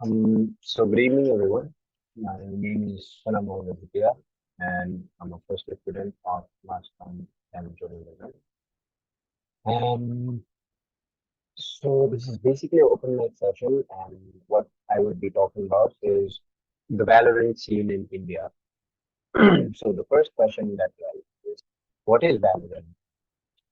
Good evening, everyone. My name is Sanam Vidya, and I'm a first year student of last time and journalism. Um, so this is basically an open mic session, and what I would be talking about is the Valorant scene in India. So the first question that arises is, what is Valorant?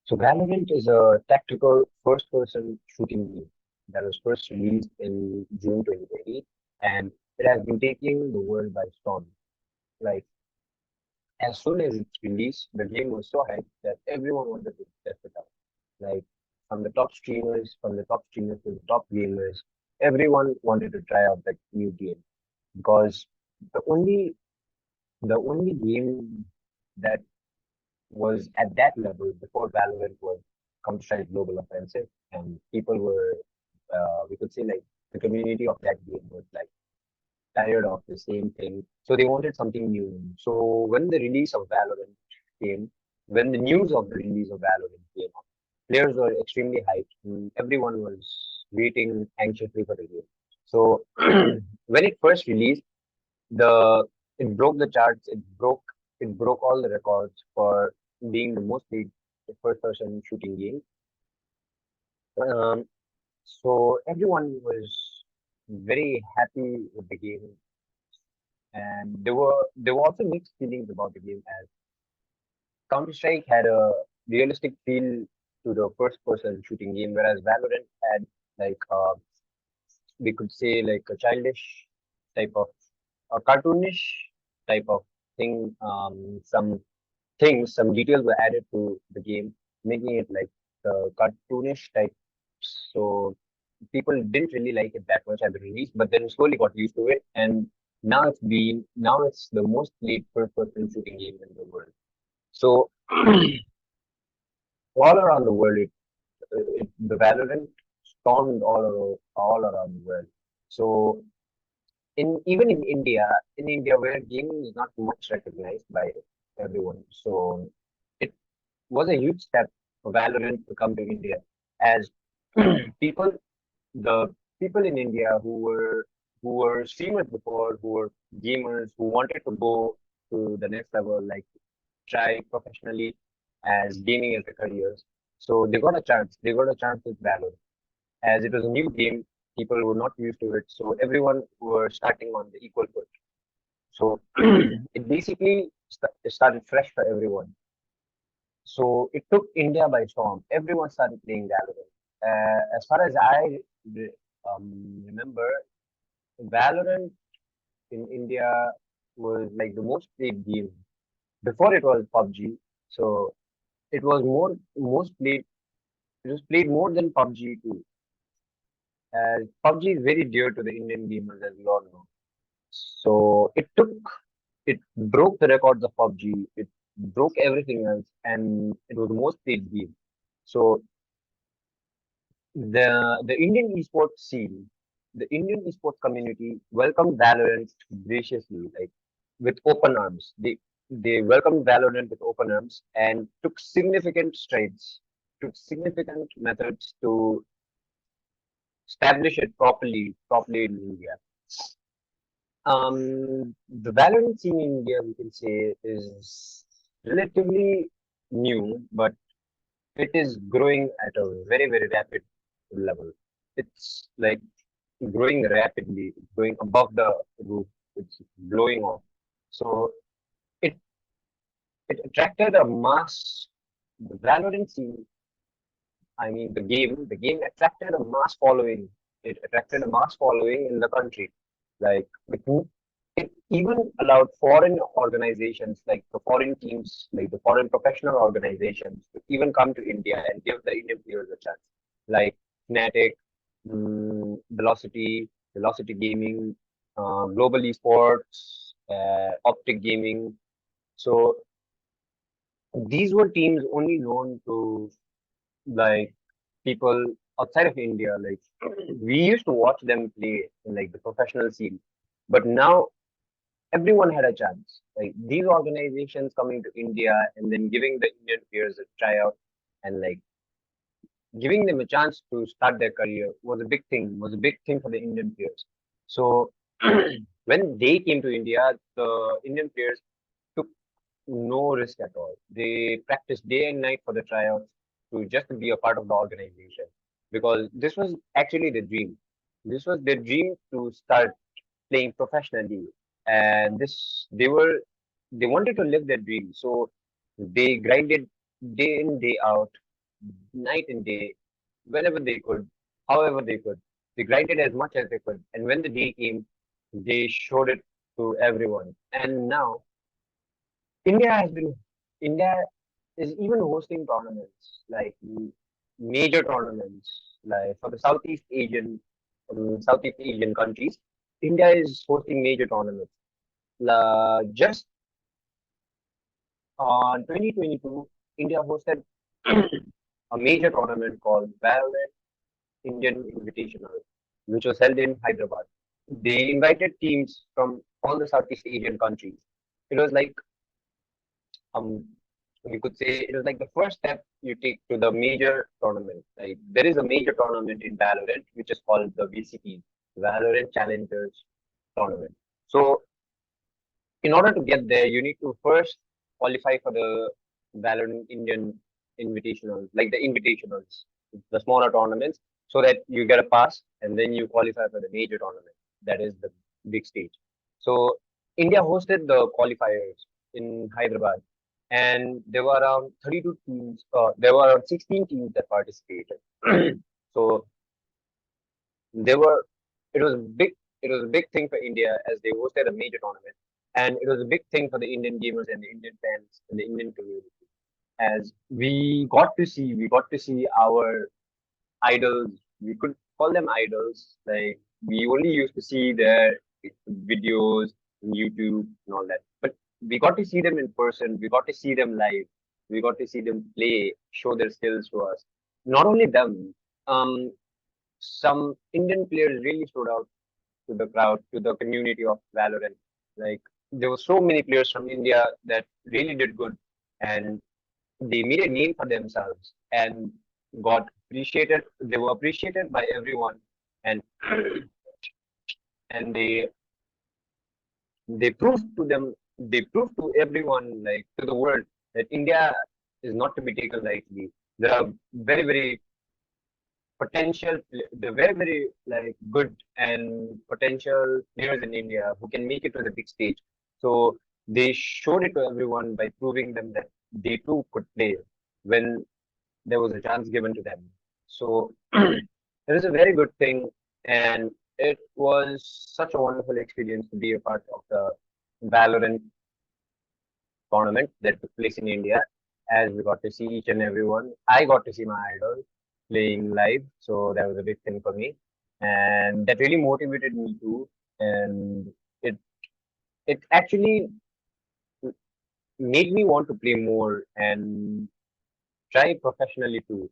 So Valorant is a tactical first-person shooting game that was first released in June 2020, and it has been taking the world by storm. Like as soon as it's released, the game was so hyped that everyone wanted to test it out. Like from the top streamers to the top gamers, everyone wanted to try out that new game because the only the only game that was at that level before Valorant was Counter-Strike Global Offensive, and people were, we could say, like the community of that game was like tired of the same thing, so they wanted something new. So when the release of Valorant came, when the news of the release of Valorant came up, players were extremely hyped. And everyone was waiting anxiously for the game. So when it first released, the it broke the charts. It broke all the records for being the most played first-person shooting game. Um, so everyone was very happy with the game, and there were also mixed feelings about the game as Counter Strike had a realistic feel to the first-person shooting game, whereas Valorant had like we could say like a childish type of a cartoonish type of thing. Some details were added to the game, making it like the cartoonish type. So people didn't really like it that much at the release, but then slowly got used to it, and now it's the most played first-person shooting game in the world. So all around the world, the Valorant stormed all around the world. So even in India where gaming is not much recognized by everyone, so it was a huge step for Valorant to come to India as people the people in India who were streamers before, who were gamers, who wanted to go to the next level, like try professionally as gaming as a career. So they got a chance. They got a chance with Valorant. As it was a new game, people were not used to it, so everyone were starting on the equal foot. So it basically started fresh for everyone. So it took India by storm. Everyone started playing Valorant. As far as I remember, Valorant in India was like the most played game. Before it was PUBG, so it was most played. It was played more than PUBG too. As PUBG is very dear to the Indian gamers, as we all know. So it broke the records of PUBG. It broke everything else, and it was the most played game. So the Indian esports scene, the Indian esports community welcomed Valorant graciously, like with open arms. They welcomed Valorant with open arms and took significant methods to establish it properly in India. The Valorant scene in India, we can say, is relatively new, but it is growing at a very, very rapid level. It's like growing rapidly, going above the roof. It's blowing off. So it it attracted a mass. The Valorant scene, I mean the game attracted a mass following. It attracted a mass following in the country. Like it even allowed foreign organizations, like the foreign teams, like the foreign professional organizations, to even come to India and give the Indian players a chance. Like Fnatic, Velocity Gaming, Global Esports, Optic Gaming. So these were teams only known to like people outside of India. Like we used to watch them play in like the professional scene, but now everyone had a chance. Like these organizations coming to India and then giving the Indian players a tryout and like giving them a chance to start their career was a big thing. Was a big thing for the Indian players. So when they came to India, the Indian players took no risk at all. They practiced day and night for the tryouts to just be a part of the organization because this was actually the dream. This was their dream to start playing professionally, and they wanted to live their dream. So they grinded day in day out, night and day, whenever they could, however they could. They grinded as much as they could, and when the day came, they showed it to everyone. And now India has been India is even hosting tournaments like major tournaments like for the Southeast Asian countries. India is hosting major tournaments. Just on 2022, India hosted a major tournament called Valorant Indian Invitational, which was held in Hyderabad. They invited teams from all the Southeast Asian countries. It was like um you could say it was like the first step you take to the major tournament. Like there is a major tournament in Valorant which is called the VCT, Valorant Challengers Tournament. So in order to get there, you need to first qualify for the Valorant Indian Invitational, like the invitationals, the smaller tournaments, so that you get a pass and then you qualify for the major tournament. That is the big stage. So India hosted the qualifiers in Hyderabad, and there were around 32 teams. There were around 16 teams that participated. So they were it was big it was a big thing for India as they hosted a major tournament. And it was a big thing for the Indian gamers and the Indian fans and the Indian community. As we got to see our idols. We could call them idols. Like we only used to see their videos on YouTube and all that. But we got to see them in person. We got to see them live. We got to see them play, show their skills to us. Not only them, um, some Indian players really stood out to the crowd, to the community of Valorant. Like there were so many players from India that really did good, and they made a name for themselves and got appreciated. They were appreciated by everyone, and and they proved to everyone, like to the world, that India is not to be taken lightly. There are very they're very like good and potential players in India who can make it to the big stage. So they showed it to everyone by proving them that they too could play when there was a chance given to them. So it was a very good thing, and it was such a wonderful experience to be a part of the Valorant tournament that took place in India, as we got to see each and every one. I got to see my idol playing live, so that was a big thing for me, and that really motivated me too. And it it actually made me want to play more and try professionally too.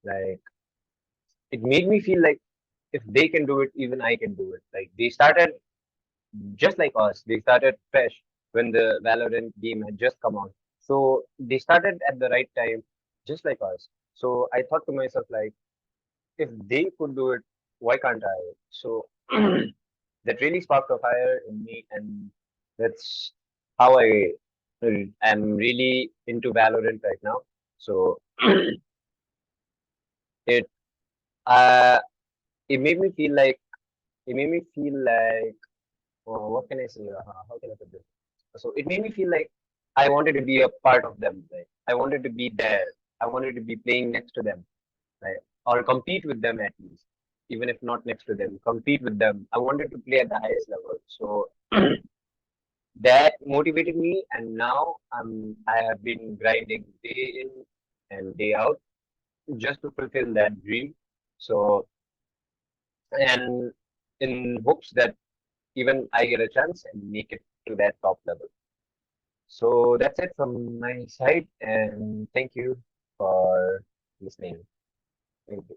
Like it made me feel like if they can do it, even I can do it. Like they started just like us. They started fresh when the Valorant game had just come out. So they started at the right time, just like us. So I thought to myself, like, if they could do it, why can't I? So that really sparked a fire in me, and that's how I am really into Valorant right now. So it uh it made me feel like it made me feel like what can I say? How can I put this? So it made me feel like I wanted to be a part of them. Like I wanted to be there. I wanted to be playing next to them, like or compete with them at least, even if not next to them. Compete with them. I wanted to play at the highest level. So that motivated me, and now I have been grinding day in and day out just to fulfill that dream. So and in hopes that even I get a chance and make it to that top level. So that's it from my side, and thank you for listening. Thank you.